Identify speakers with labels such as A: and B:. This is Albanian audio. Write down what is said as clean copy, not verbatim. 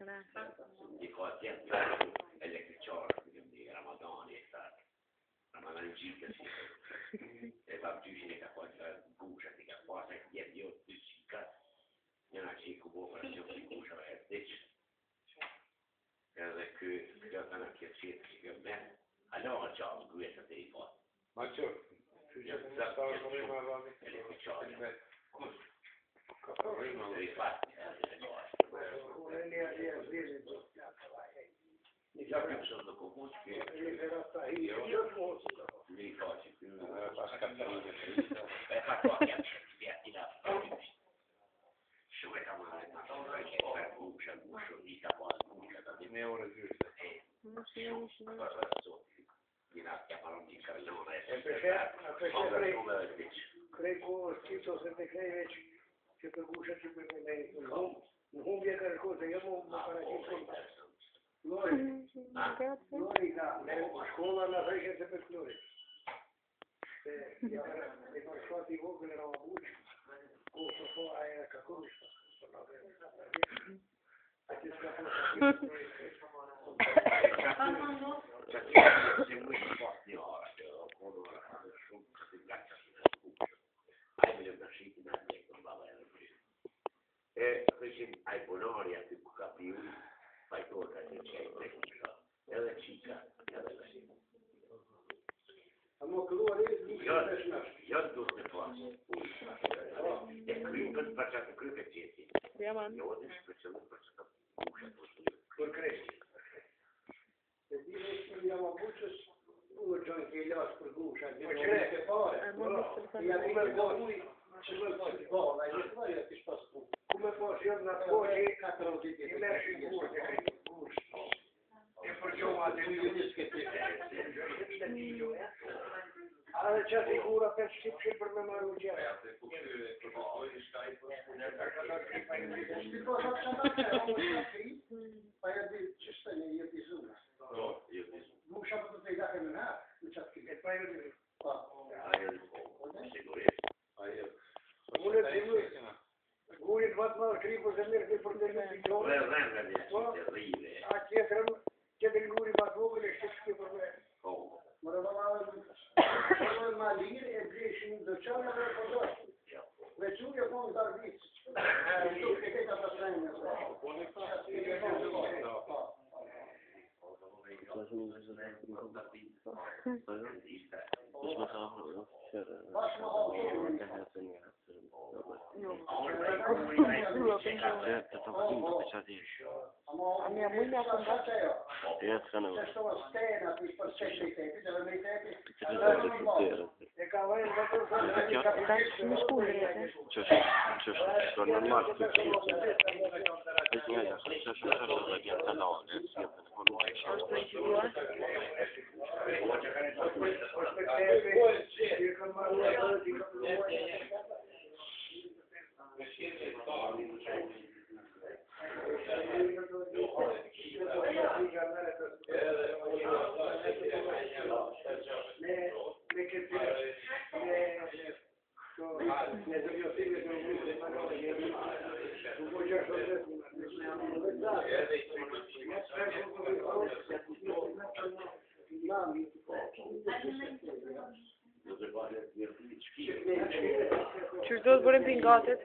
A: I ka tjetë elektriqarë, në Ramadani, Ramadan gjikë, e ka gjyshin e ka pasë bushët, i ka pasë e tjetë jo të qikat, njëna që i ku bo operacion që i bushëve e vdicë. Edhe kjo të në kjetë qitë që kjo men, alo a gjallë gëvetët e i pasë.
B: Ma që?
A: Elektriqarë.
C: Që përgusha që përgusha në humbje kërkose, jo më paraqitë Lori ka, shkolla në rejshë të për Lori. E përshfat i vogën e rama buqë, ku së po aja ka kërështë. A që s'ka përshfat
A: Këshim ajponari aty ku ka piu, pajtor ka që qaj teknika, edhe qika, edhe këshim.
C: A më këlluar
A: Jo të duhet në pasë, e krymë për që të krymë e qëti. Jo dhe shpërqëllë për që të pushet
C: për krejtë. E dine që në jama buqës, u gjojnë ke lasë për gusha, në qëre ke pare, come posso io una cosa che mi lasci in cuore e facciamo a allora c'è sicura per sempre me mangiare Guri të vatë marë kripër se mërë të përdenë të gjore. A qëtër guri vatë vogën e shqipë shqipë për me. Më rëvallavë ma lirë e breshin dhe qanë dhe përdoshë. Veçur e konë të arbitës. E këta të trajnë.
D: A minha mãe me acompanha. Që do të bërim pingatet?